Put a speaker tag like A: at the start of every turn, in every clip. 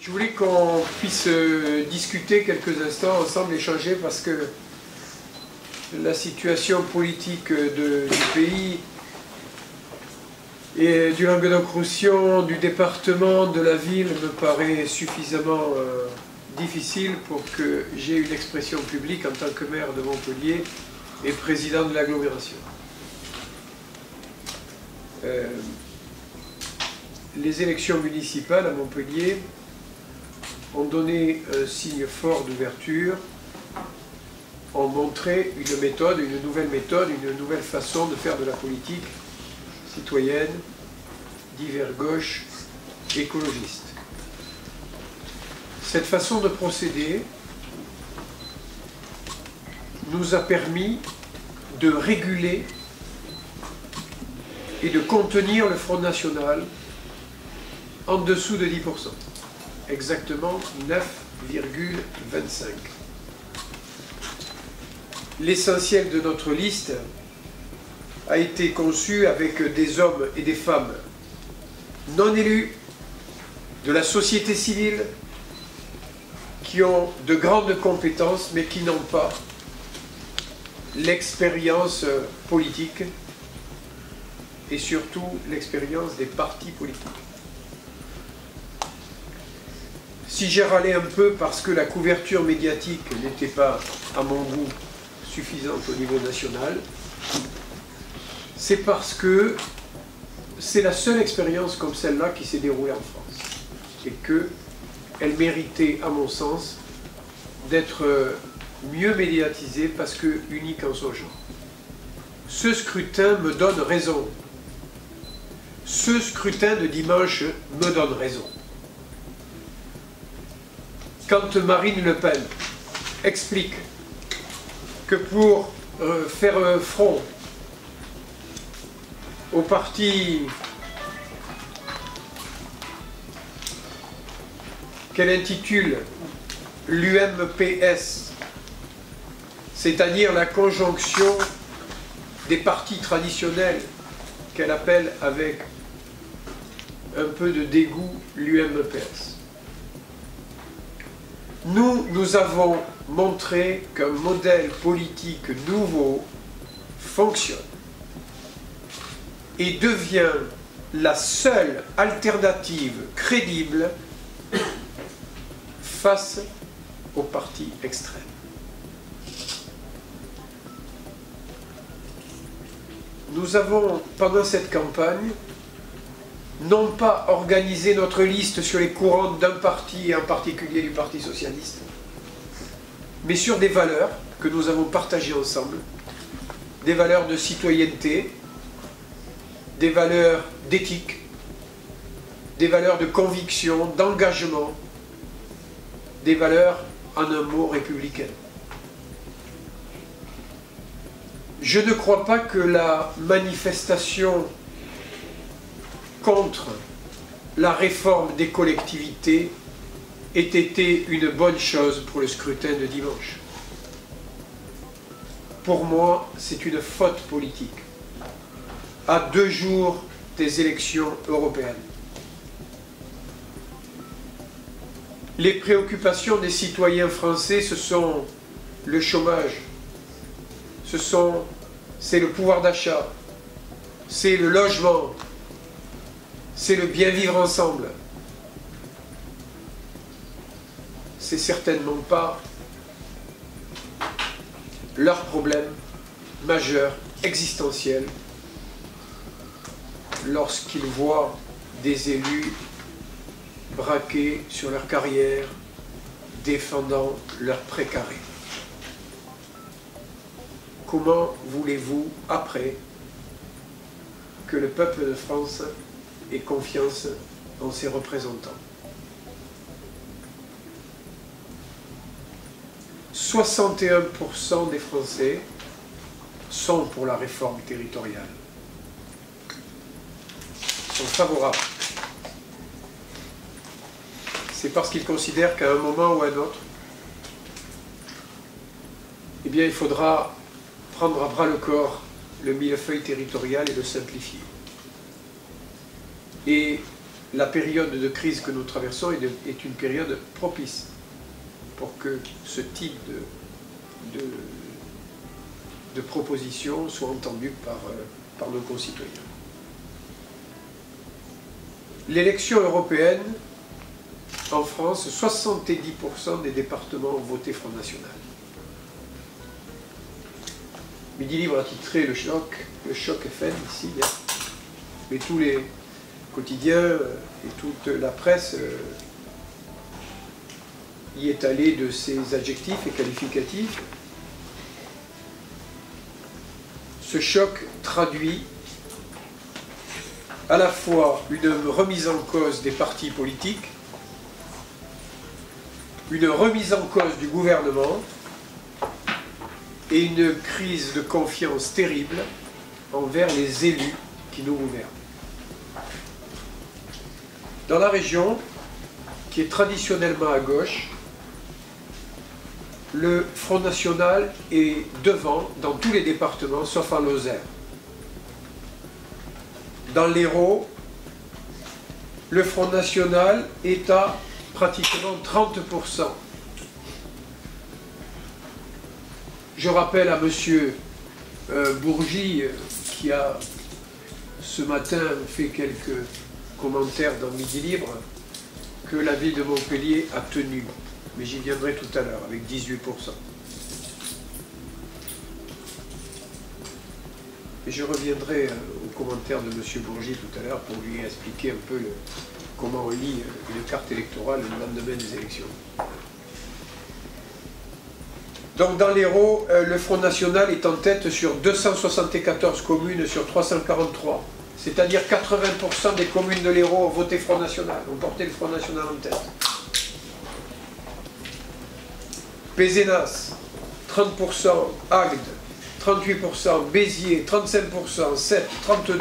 A: Je voulais qu'on puisse discuter quelques instants ensemble, échanger, parce que la situation politique du pays et du Languedoc-Roussillon, du département, de la ville me paraît suffisamment difficile pour que j'aie une expression publique en tant que maire de Montpellier et président de l'agglomération. Les élections municipales à Montpellier ont donné un signe fort d'ouverture, ont montré une méthode, une nouvelle façon de faire de la politique citoyenne, divers gauche, écologiste. Cette façon de procéder nous a permis de réguler et de contenir le Front National en dessous de 10%. Exactement 9,25. L'essentiel de notre liste a été conçu avec des hommes et des femmes non élus, de la société civile, qui ont de grandes compétences mais qui n'ont pas l'expérience politique et surtout l'expérience des partis politiques. Si j'ai râlé un peu parce que la couverture médiatique n'était pas, à mon goût, suffisante au niveau national, c'est parce que c'est la seule expérience comme celle-là qui s'est déroulée en France. Et qu'elle méritait, à mon sens, d'être mieux médiatisée parce que unique en son genre. Ce scrutin me donne raison. Ce scrutin de dimanche me donne raison. Quand Marine Le Pen explique que pour faire front au parti qu'elle intitule l'UMPS, c'est-à-dire la conjonction des partis traditionnels qu'elle appelle avec un peu de dégoût l'UMPS. Nous avons montré qu'un modèle politique nouveau fonctionne et devient la seule alternative crédible face aux partis extrêmes. Nous avons, pendant cette campagne, non pas organisé notre liste sur les courants d'un parti, et en particulier du Parti socialiste, mais sur des valeurs que nous avons partagées ensemble, des valeurs de citoyenneté, des valeurs d'éthique, des valeurs de conviction, d'engagement, des valeurs, en un mot, républicaines. Je ne crois pas que la manifestation contre la réforme des collectivités ait été une bonne chose pour le scrutin de dimanche. Pour moi, c'est une faute politique, à 2 jours des élections européennes. Les préoccupations des citoyens français, ce sont le chômage, c'est le pouvoir d'achat, c'est le logement, c'est le bien vivre ensemble. C'est certainement pas leur problème majeur, existentiel, lorsqu'ils voient des élus braqués sur leur carrière, défendant leur précaré. Comment voulez-vous, après, que le peuple de France ait confiance en ses représentants? 61% des Français sont pour la réforme territoriale, sont favorables. C'est parce qu'ils considèrent qu'à un moment ou à un autre, eh bien, il faudra prendre à bras le corps le millefeuille territorial et le simplifier. Et la période de crise que nous traversons est une période propice pour que ce type de propositions soit entendu par nos concitoyens. L'élection européenne, en France, 70% des départements ont voté Front National. Midi Libre a titré le choc FM ici, mais tous les quotidiens et toute la presse y est allée de ces adjectifs et qualificatifs. Ce choc traduit à la fois une remise en cause des partis politiques, une remise en cause du gouvernement et une crise de confiance terrible envers les élus qui nous gouvernent. Dans la région, qui est traditionnellement à gauche, le Front National est devant dans tous les départements, sauf en Lozère. Dans l'Hérault, le Front National est à pratiquement 30%. Je rappelle à M. Bourgi, qui a ce matin fait quelques commentaires dans Midi Libre, que la ville de Montpellier a tenu. Mais j'y viendrai tout à l'heure, avec 18%. Et je reviendrai aux commentaires de M. Bourgi tout à l'heure pour lui expliquer un peu comment on lit une carte électorale le lendemain des élections. Donc dans l'Hérault, le Front National est en tête sur 274 communes sur 343. C'est-à-dire 80% des communes de l'Hérault ont voté Front National, ont porté le Front National en tête. Pézenas, 30%, Agde, 38%, Béziers, 35%, Sète, 32%.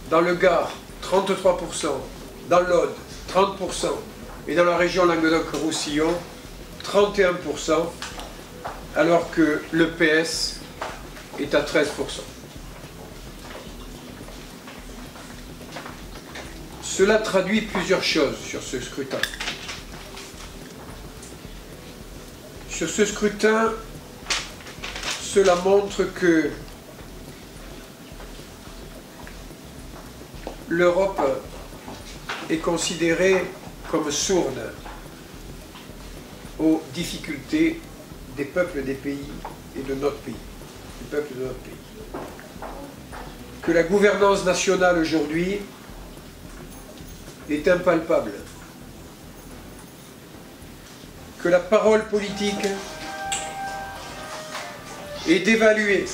A: Dans le Gard, 33%, dans l'Aude, 30%, et dans la région Languedoc-Roussillon, 31%, alors que le PS est à 13%. Cela traduit plusieurs choses sur ce scrutin. Sur ce scrutin, cela montre que l'Europe est considérée comme sourde aux difficultés des peuples des pays et de notre pays, du peuple de notre pays. Que la gouvernance nationale aujourd'hui est impalpable. Que la parole politique est dévaluée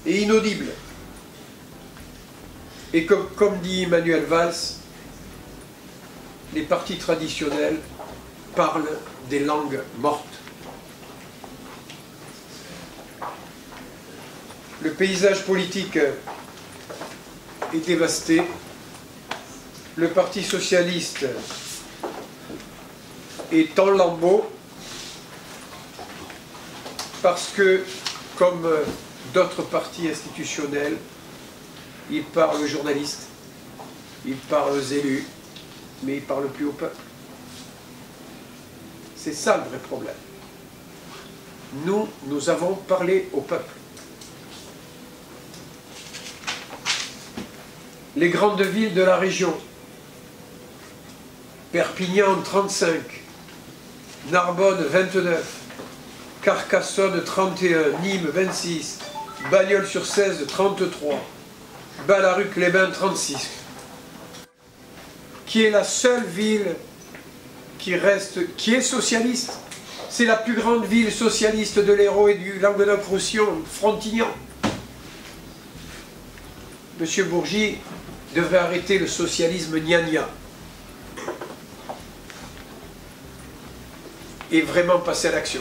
A: et inaudible. Et que, comme dit Manuel Valls, les partis traditionnels parlent des langues mortes. Le paysage politique est dévasté. Le Parti socialiste est en lambeaux parce que, comme d'autres partis institutionnels, il parle aux journalistes, il parle aux élus, mais il ne parle plus au peuple. C'est ça le vrai problème. Nous avons parlé au peuple. Les grandes villes de la région, Perpignan 35, Narbonne 29, Carcassonne 31, Nîmes 26, Bagnols-sur-Cèze 33, Ballaruc-les-Bains 36, qui est la seule ville qui est socialiste. C'est la plus grande ville socialiste de l'Hérault et du Languedoc-Roussillon, Frontignan. Monsieur Bourgi devrait arrêter le socialisme gna-gna et vraiment passer à l'action.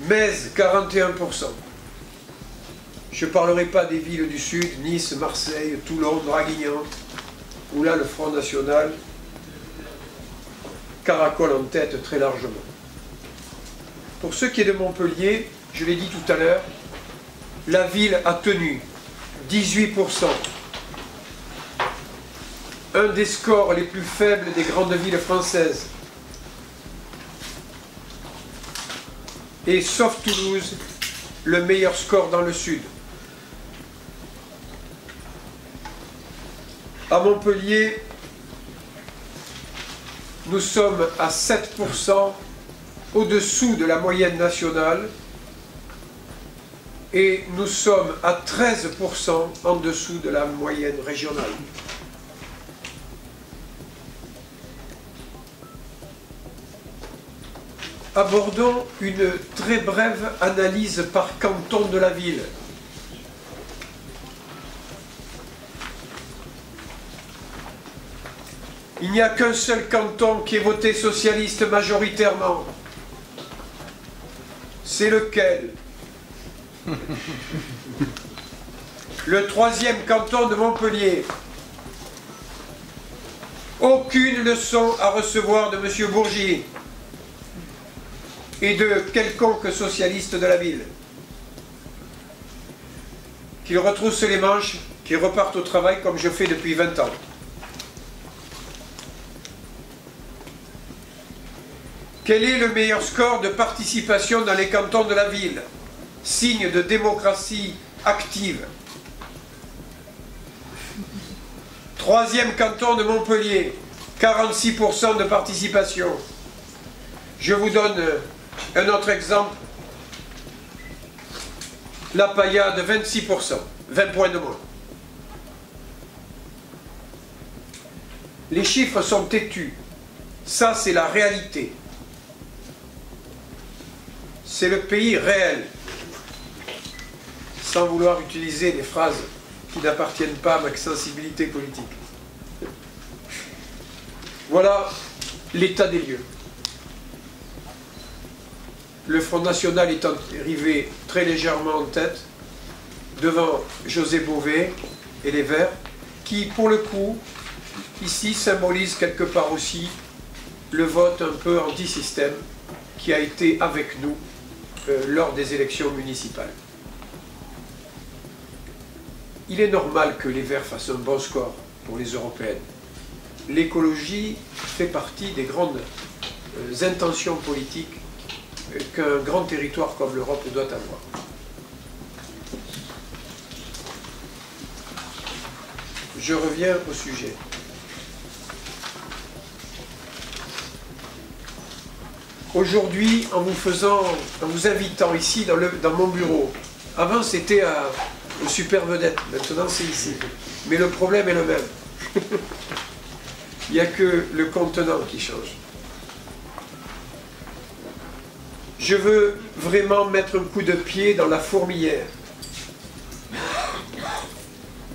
A: Metz, 41%. Je ne parlerai pas des villes du Sud, Nice, Marseille, Toulon, Draguignan, où là le Front National caracole en tête très largement. Pour ce qui est de Montpellier, je l'ai dit tout à l'heure, la ville a tenu 18%. Un des scores les plus faibles des grandes villes françaises. Et sauf Toulouse, le meilleur score dans le sud. À Montpellier, nous sommes à 7% au-dessous de la moyenne nationale et nous sommes à 13% en dessous de la moyenne régionale. Abordons une très brève analyse par canton de la ville. Il n'y a qu'un seul canton qui est voté socialiste majoritairement. C'est lequel? Le 3e canton de Montpellier. Aucune leçon à recevoir de M. Bourgi et de quelconque socialiste de la ville. Qu'il retrousse les manches, qu'il reparte au travail comme je fais depuis 20 ans. Quel est le meilleur score de participation dans les cantons de la ville? Signe de démocratie active. 3e canton de Montpellier, 46% de participation. Je vous donne un autre exemple. La Paillade, 26%, 20 points de moins. Les chiffres sont têtus. Ça, c'est la réalité. C'est le pays réel. Sans vouloir utiliser des phrases qui n'appartiennent pas à ma sensibilité politique. Voilà l'état des lieux. Le Front National est arrivé très légèrement en tête, devant José Bové et les Verts, qui, pour le coup, ici, symbolisent quelque part aussi le vote un peu anti-système qui a été avec nous lors des élections municipales. Il est normal que les Verts fassent un bon score pour les européennes. L'écologie fait partie des grandes intentions politiques qu'un grand territoire comme l'Europe doit avoir. Je reviens au sujet. Aujourd'hui, en vous invitant ici dans mon bureau, avant c'était au Super Vedette, maintenant c'est ici. Mais le problème est le même. Il n'y a que le contenant qui change. Je veux vraiment mettre un coup de pied dans la fourmilière,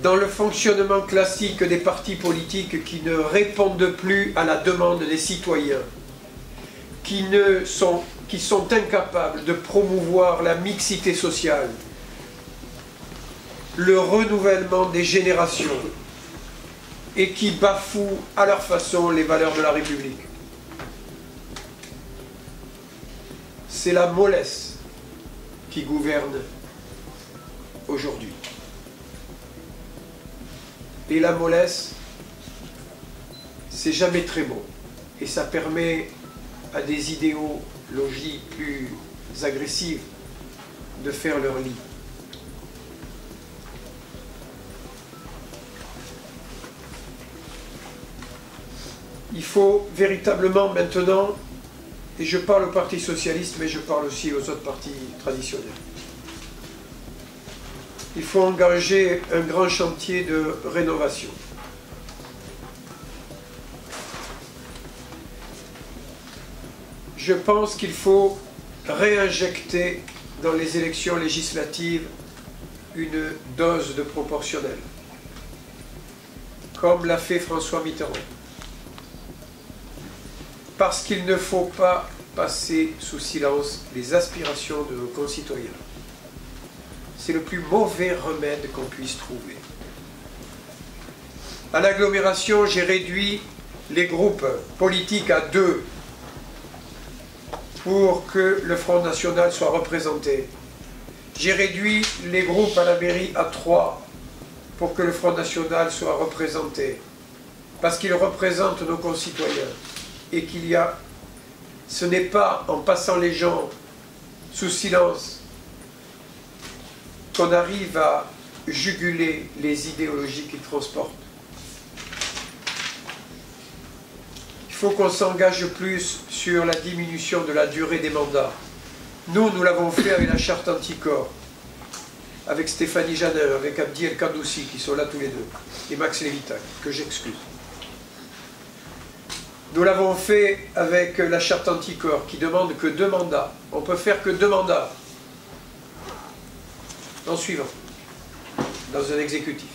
A: dans le fonctionnement classique des partis politiques qui ne répondent plus à la demande des citoyens, qui sont incapables de promouvoir la mixité sociale, le renouvellement des générations, et qui bafouent à leur façon les valeurs de la République. C'est la mollesse qui gouverne aujourd'hui. Et la mollesse, c'est jamais très bon. Et ça permet à des idéologies plus agressives de faire leur lit. Il faut véritablement maintenant, et je parle au Parti socialiste, mais je parle aussi aux autres partis traditionnels, il faut engager un grand chantier de rénovation. Je pense qu'il faut réinjecter dans les élections législatives une dose de proportionnel, comme l'a fait François Mitterrand. Parce qu'il ne faut pas passer sous silence les aspirations de nos concitoyens. C'est le plus mauvais remède qu'on puisse trouver. À l'agglomération, j'ai réduit les groupes politiques à 2 pour que le Front National soit représenté. J'ai réduit les groupes à la mairie à 3 pour que le Front National soit représenté, parce qu'il représente nos concitoyens, et qu'il y a, ce n'est pas en passant les gens sous silence qu'on arrive à juguler les idéologies qu'ils transportent. Il faut qu'on s'engage plus sur la diminution de la durée des mandats. Nous l'avons fait avec la charte anticorps, avec Stéphanie Janin, avec Abdi El Kaddoussi, qui sont là tous les deux, et Max Lévitac, que j'excuse. Nous l'avons fait avec la charte anticorps, qui demande que 2 mandats. On peut faire que 2 mandats. En suivant, dans un exécutif.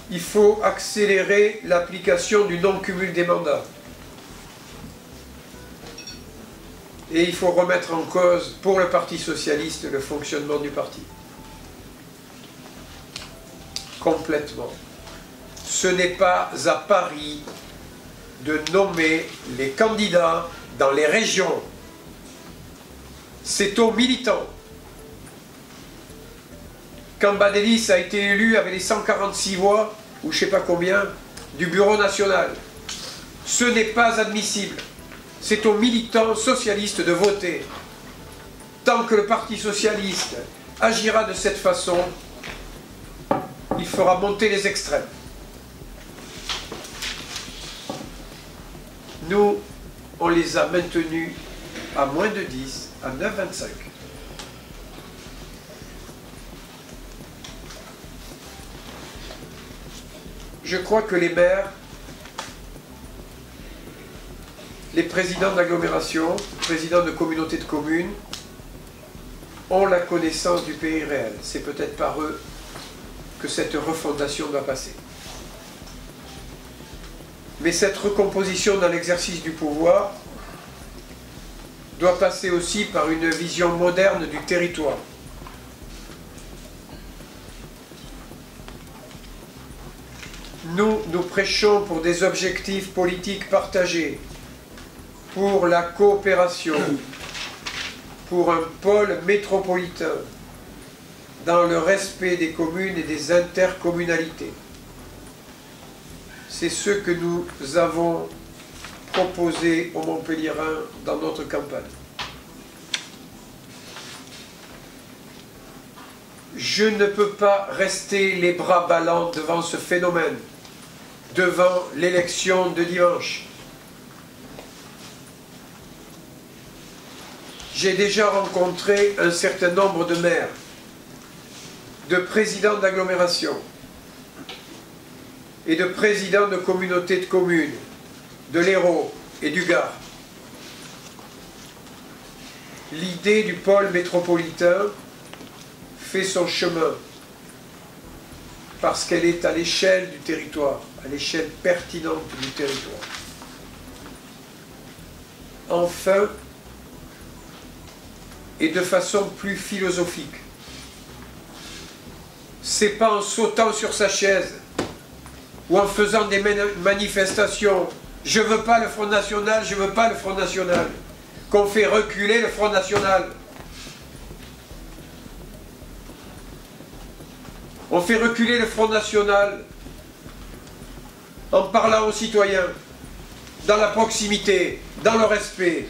A: Il faut accélérer l'application du non-cumul des mandats. Et il faut remettre en cause, pour le Parti socialiste, le fonctionnement du parti. Complètement. Ce n'est pas à Paris de nommer les candidats dans les régions. C'est aux militants. Quand Badelis a été élu avec les 146 voix, ou je ne sais pas combien, du Bureau national, ce n'est pas admissible. C'est aux militants socialistes de voter. Tant que le Parti socialiste agira de cette façon, il fera monter les extrêmes. Nous, on les a maintenus à moins de 10, à 9,25. Je crois que les maires, les présidents d'agglomération, présidents de communautés de communes, ont la connaissance du pays réel. C'est peut-être par eux que cette refondation doit passer. Mais cette recomposition dans l'exercice du pouvoir doit passer aussi par une vision moderne du territoire. Nous prêchons pour des objectifs politiques partagés, pour la coopération, pour un pôle métropolitain, dans le respect des communes et des intercommunalités. C'est ce que nous avons proposé aux Montpelliérains dans notre campagne. Je ne peux pas rester les bras ballants devant ce phénomène, devant l'élection de dimanche. J'ai déjà rencontré un certain nombre de maires, de présidents d'agglomération et de présidents de communautés de communes, de l'Hérault et du Gard. L'idée du pôle métropolitain fait son chemin parce qu'elle est à l'échelle du territoire, à l'échelle pertinente du territoire. Enfin, et de façon plus philosophique, c'est pas en sautant sur sa chaise ou en faisant des manifestations « je veux pas le Front National, je veux pas le Front National » qu'on fait reculer le Front National. On fait reculer le Front National en parlant aux citoyens, dans la proximité, dans le respect,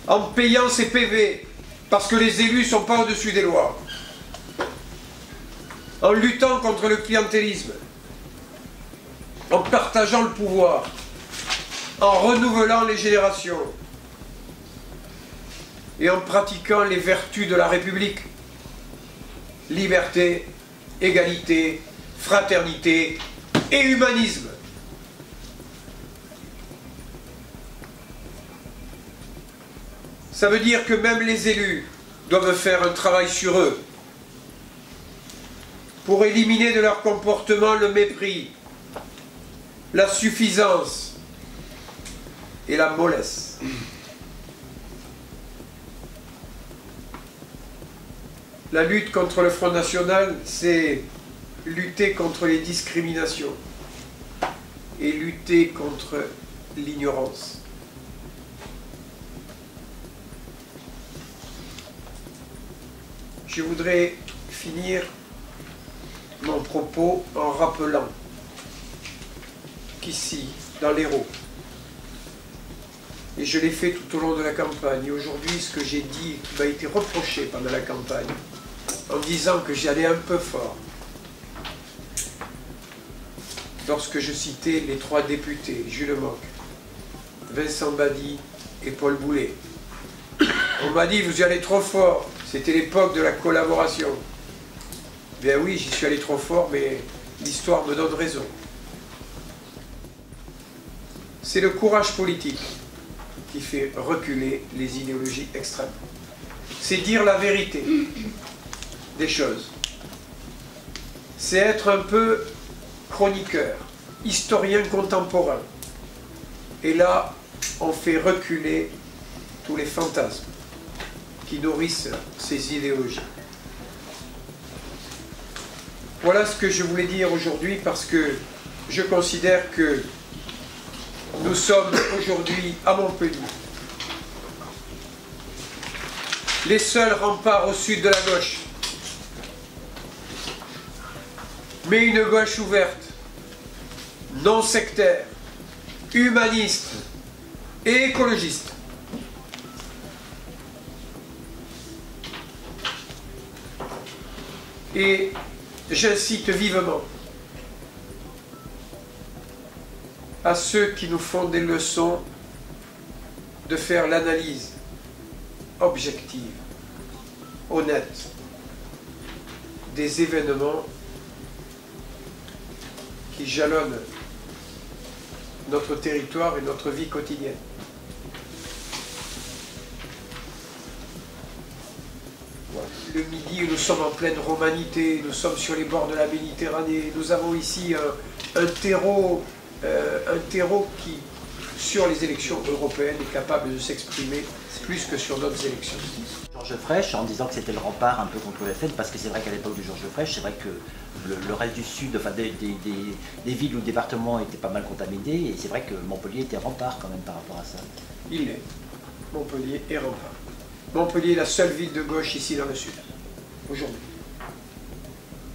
A: en payant ses PV, parce que les élus ne sont pas au-dessus des lois, en luttant contre le clientélisme, en partageant le pouvoir, en renouvelant les générations et en pratiquant les vertus de la République. Liberté, égalité, fraternité et humanisme. Ça veut dire que même les élus doivent faire un travail sur eux pour éliminer de leur comportement le mépris, la suffisance et la mollesse. La lutte contre le Front National, c'est lutter contre les discriminations et lutter contre l'ignorance. Je voudrais finir mon propos en rappelant qu'ici, dans l'Hérault, et je l'ai fait tout au long de la campagne, et aujourd'hui ce que j'ai dit, qui m'a été reproché pendant la campagne, en disant que j'allais un peu fort, lorsque je citais les 3 députés, Jules Mock, Vincent Badi et Paul Boulet. On m'a dit, vous y allez trop fort, c'était l'époque de la collaboration. Bien oui, j'y suis allé trop fort, mais l'histoire me donne raison. C'est le courage politique qui fait reculer les idéologies extrêmes. C'est dire la vérité des choses. C'est être un peu chroniqueur, historien contemporain. Et là, on fait reculer tous les fantasmes qui nourrissent ces idéologies. Voilà ce que je voulais dire aujourd'hui, parce que je considère que nous sommes aujourd'hui à Montpellier les seuls remparts au sud de la gauche, mais une gauche ouverte, non sectaire, humaniste et écologiste. Et j'incite vivement à ceux qui nous font des leçons de faire l'analyse objective, honnête, des événements qui jalonnent notre territoire et notre vie quotidienne. Voilà. Le midi, nous sommes en pleine romanité, nous sommes sur les bords de la Méditerranée, nous avons ici un terreau qui, sur les élections européennes, est capable de s'exprimer plus que sur d'autres élections.
B: Georges Frêche, en disant que c'était le rempart un peu contre le FN, parce que c'est vrai qu'à l'époque de Georges Frêche, c'est vrai que le reste du sud, enfin des villes ou départements étaient pas mal contaminés, et c'est vrai que Montpellier était rempart quand même par rapport à ça.
A: Il l'est. Montpellier est rempart. Montpellier est la seule ville de gauche ici dans le sud, aujourd'hui.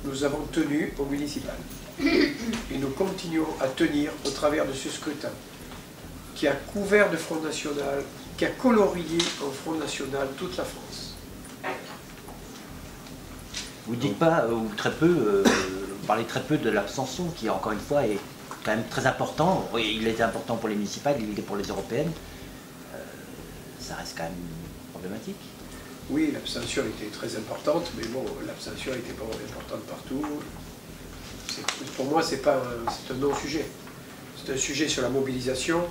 A: Nous avons tenu au municipal. Et nous continuons à tenir au travers de ce scrutin qui a couvert de Front National, qui a colorié en Front National toute la France.
B: Vous dites pas, ou très peu, vous parlez très peu de l'abstention, qui encore une fois est quand même très important. Oui, il est important pour les municipales, il est pour les européennes. Ça reste quand même problématique.
A: Oui, l'abstention était très importante, mais bon, l'abstention n'était pas importante partout. Pour moi, c'est un non-sujet. C'est un sujet sur la mobilisation.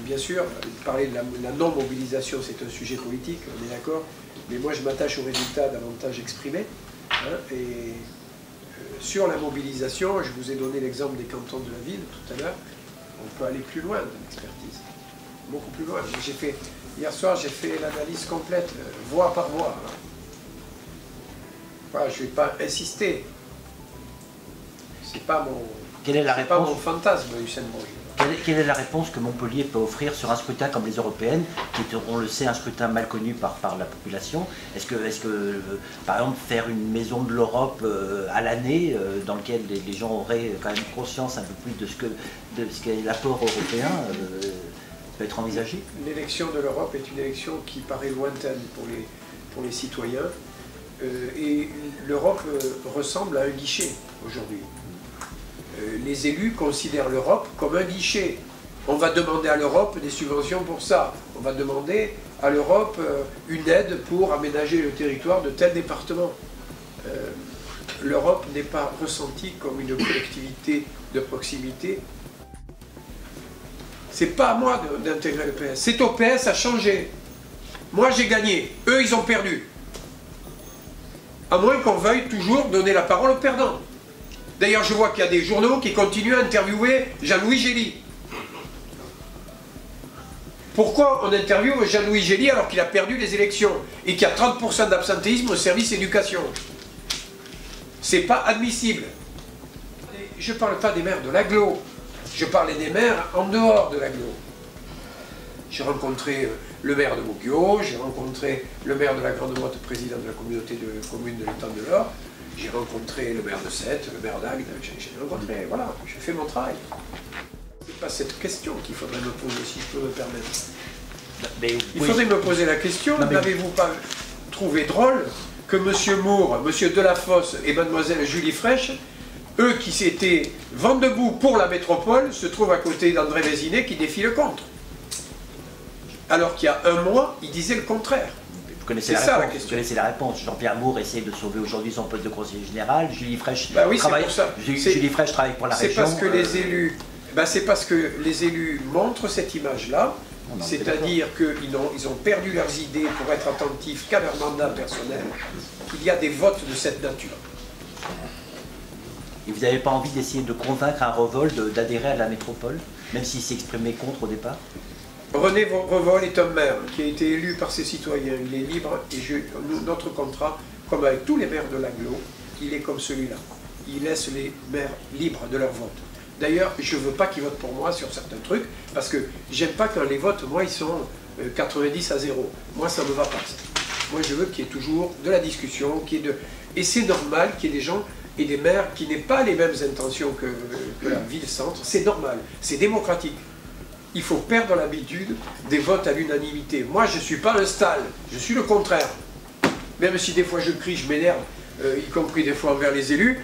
A: Bien sûr, parler de la non-mobilisation, c'est un sujet politique, on est d'accord. Mais moi, je m'attache aux résultats davantage exprimés. Sur la mobilisation, je vous ai donné l'exemple des cantons de la ville tout à l'heure. On peut aller plus loin dans l'expertise. Beaucoup plus loin. Hier soir, j'ai fait l'analyse complète, voix par voix. Voilà, je ne vais pas insister. C'est pas mon fantasme, Hussein Bourgi.
B: Quelle est la réponse que Montpellier peut offrir sur un scrutin comme les européennes, qui est, on le sait, un scrutin mal connu par la population? Est-ce que par exemple, faire une maison de l'Europe à l'année, dans lequel les gens auraient quand même conscience un peu plus de ce qu'est l'apport européen, peut être envisagé?
A: L'élection de l'Europe est une élection qui paraît lointaine pour les citoyens. Et l'Europe ressemble à un guichet aujourd'hui. Les élus considèrent l'Europe comme un guichet. On va demander à l'Europe des subventions pour ça. On va demander à l'Europe une aide pour aménager le territoire de tel département. L'Europe n'est pas ressentie comme une collectivité de proximité. C'est pas à moi d'intégrer le PS. C'est au PS à changer. Moi j'ai gagné. Eux ils ont perdu. À moins qu'on veuille toujours donner la parole aux perdants. D'ailleurs, je vois qu'il y a des journaux qui continuent à interviewer Jean-Louis Gély. Pourquoi on interviewe Jean-Louis Gély alors qu'il a perdu les élections et qu'il y a 30% d'absentéisme au service éducation? C'est pas admissible. Je ne parle pas des maires de l'agglo, je parlais des maires en dehors de l'agglo. J'ai rencontré le maire de Moguio, j'ai rencontré le maire de la Grande Motte, président de la communauté de communes de l'Étang de l'Or. J'ai rencontré le maire de Sète, le maire d'Agde, j'ai rencontré, voilà, j'ai fait mon travail. C'est pas cette question qu'il faudrait me poser, si je peux me permettre.
B: Mais,
A: Il faudrait me poser la question, n'avez-vous pas trouvé drôle que M. Moore, M. Delafosse et Mlle Julie Fraîche, eux qui étaient vent debout pour la métropole, se trouvent à côté d'André Vézinet qui défie le contre. Alors qu'il y a un mois, il disait le contraire.
B: Vous connaissez la réponse. Jean-Pierre Moore essaie de sauver aujourd'hui son poste de conseiller général. Julie Fraîche travaille pour la région.
A: C'est parce que les élus, c'est parce que les élus montrent cette image-là, c'est-à-dire qu'ils ont perdu leurs idées pour être attentifs qu'à leur mandat personnel, qu'il y a des votes de cette nature.
B: Et vous n'avez pas envie d'essayer de convaincre un Revol d'adhérer à la métropole, même s'il s'est exprimé contre au départ?
A: René Revol est un maire qui a été élu par ses citoyens. Il est libre et notre contrat, comme avec tous les maires de l'Agglo, il est comme celui-là. Il laisse les maires libres de leur vote. D'ailleurs, je ne veux pas qu'ils votent pour moi sur certains trucs, parce que j'aime pas quand les votes, moi, ils sont 90 à 0. Moi, ça ne me va pas. Moi, je veux qu'il y ait toujours de la discussion, et c'est normal qu'il y ait des gens et des maires qui n'aient pas les mêmes intentions que la ville-centre. C'est normal, c'est démocratique. Il faut perdre l'habitude des votes à l'unanimité. Moi, je ne suis pas un stal, je suis le contraire. Même si des fois je crie, je m'énerve, y compris des fois envers les élus,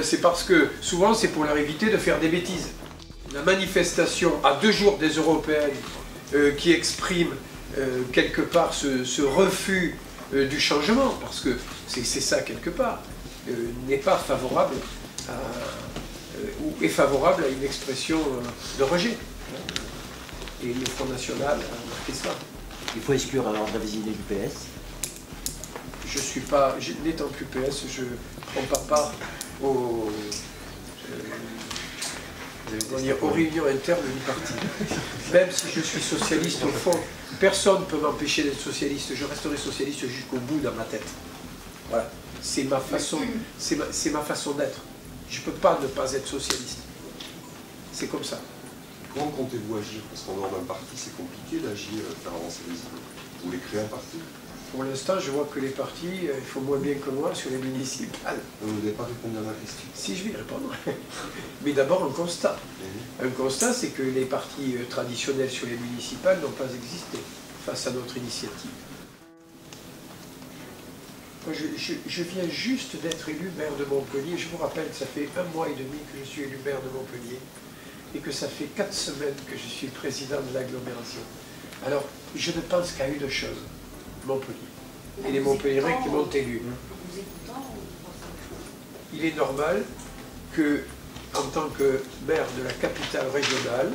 A: c'est parce que souvent c'est pour leur éviter de faire des bêtises. La manifestation à 2 jours des européennes qui exprime quelque part ce refus du changement, parce que c'est ça quelque part, n'est pas favorable ou est favorable à une expression de rejet. Et le Front National a marqué ça.
B: Il faut exclure André Vézinet du PS.
A: Je suis pas, n'étant plus PS, je ne prends pas part aux réunions internes du parti. Même si je suis socialiste, au fond, personne ne peut m'empêcher d'être socialiste. Je resterai socialiste jusqu'au bout dans ma tête. Voilà. C'est ma façon, c'est ma façon d'être. Je ne peux pas ne pas être socialiste. C'est comme ça.
C: Comment comptez-vous agir? Parce qu'en dehors d'un parti, c'est compliqué d'agir, faire avancer les idées. Vous voulez créer un parti?
A: Pour l'instant, je vois que les partis, ils font moins bien que moi sur les municipales.
C: Vous n'avez pas répondu à ma question.
A: Si, je vais y répondre. Mais d'abord, un constat. Un constat, c'est que les partis traditionnels sur les municipales n'ont pas existé face à notre initiative. Moi, je viens juste d'être élu maire de Montpellier. Je vous rappelle que ça fait 1 mois et demi que je suis élu maire de Montpellier et que ça fait 4 semaines que je suis président de l'agglomération. Alors, je ne pense qu'à une chose, Montpellier. Et les Montpelliérains qui m'ont élu. Il est normal que, en tant que maire de la capitale régionale,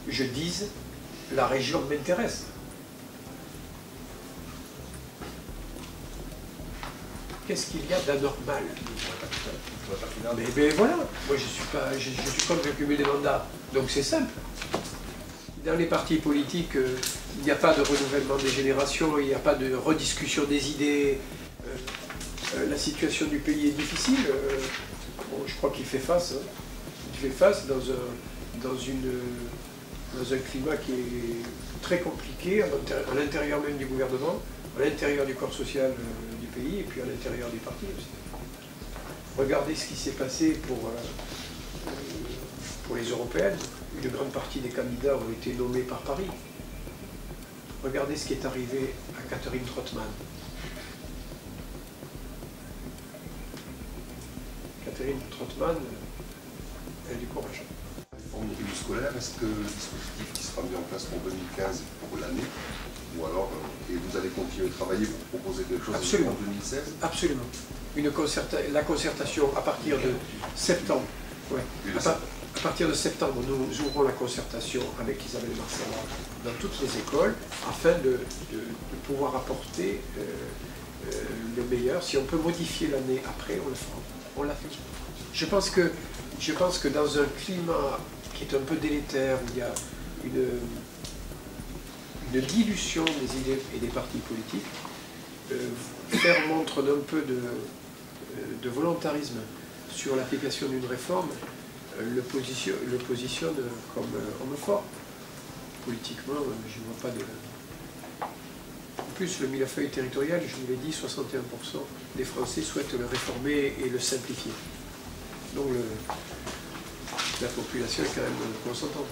A: je dise la région m'intéresse. Qu'est-ce qu'il y a d'anormal? Mais voilà, moi je suis contre le cumul des mandats, donc c'est simple. Dans les partis politiques, il n'y a pas de renouvellement des générations, il n'y a pas de rediscussion des idées. La situation du pays est difficile. Bon, je crois qu'il fait face. Hein. Il fait face dans un climat qui est très compliqué, à l'intérieur même du gouvernement, à l'intérieur du corps social du pays et puis à l'intérieur des partis aussi. Regardez ce qui s'est passé pour les européennes. Une grande partie des candidats ont été nommés par Paris. Regardez ce qui est arrivé à Catherine Trottmann. Catherine Trottmann, elle a du courage.
C: Réforme du scolaire, est-ce que le dispositif qui sera mis en place pour 2015 pour l'année, ou alors, et vous allez continuer de travailler pour proposer quelque chose en 2016?
A: Absolument. La concertation à partir de septembre. Ouais. À partir de septembre, nous ouvrons la concertation avec Isabelle Marcella dans toutes les écoles afin de pouvoir apporter le meilleur. Si on peut modifier l'année après, on le fera. On l'a fait. Je pense que dans un climat qui est un peu délétère, où il y a une dilution des idées et des partis politiques, faire montre d'un peu de volontarisme sur l'application d'une réforme le positionne comme homme fort. Politiquement, je ne vois pas de... plus, le millefeuille territorial, je vous l'ai dit, 61% des Français souhaitent le réformer et le simplifier. Donc la population est quand même consentante.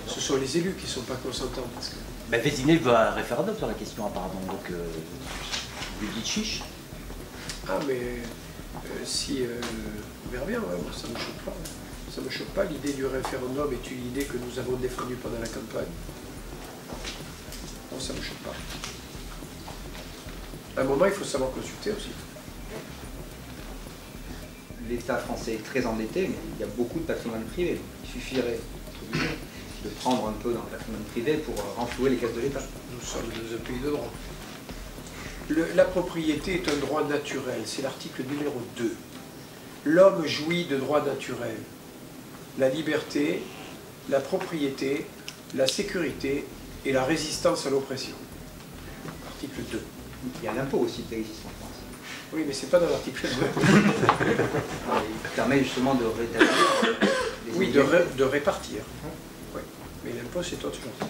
A: Ce sont les élus qui ne sont pas consentants. Parce que...
B: Ben, Vézinet veut un référendum sur la question apparemment, donc vous lui dites chiche.
A: Ah mais si on verra bien, ouais, moi, ça ne me choque pas. Ça ne me choque pas. L'idée du référendum est une idée que nous avons défendue pendant la campagne. Non, ça ne me choque pas. À un moment, il faut savoir consulter aussi.
D: L'État français est très endetté, mais il y a beaucoup de patrimoine privé. Il suffirait de prendre un peu dans le patrimoine privé pour renflouer les caisses de l'État.
A: Nous sommes dans un pays de droit. La propriété est un droit naturel, c'est l'article numéro 2. L'homme jouit de droits naturels. La liberté, la propriété, la sécurité et la résistance à l'oppression. Article 2.
D: Il y a l'impôt aussi qui existe en France.
A: Oui, mais ce n'est pas dans l'article 2.
D: Il permet justement de rétablir les
A: Oui, de répartir. Oui. Mais l'impôt, c'est autre chose.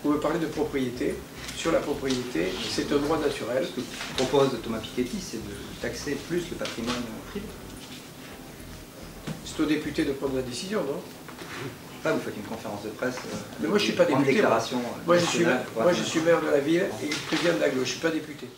A: Vous me parlez de propriété. Sur la propriété, c'est un droit naturel.
D: Ce que propose Thomas Piketty, c'est de taxer plus le patrimoine privé.
A: C'est aux députés de prendre la décision, non?
D: Là, vous faites une conférence de presse.
A: Mais moi, je ne suis pas député.
D: Déclaration
A: moi, je suis maire de la ville et président de la gauche. Je ne suis pas député.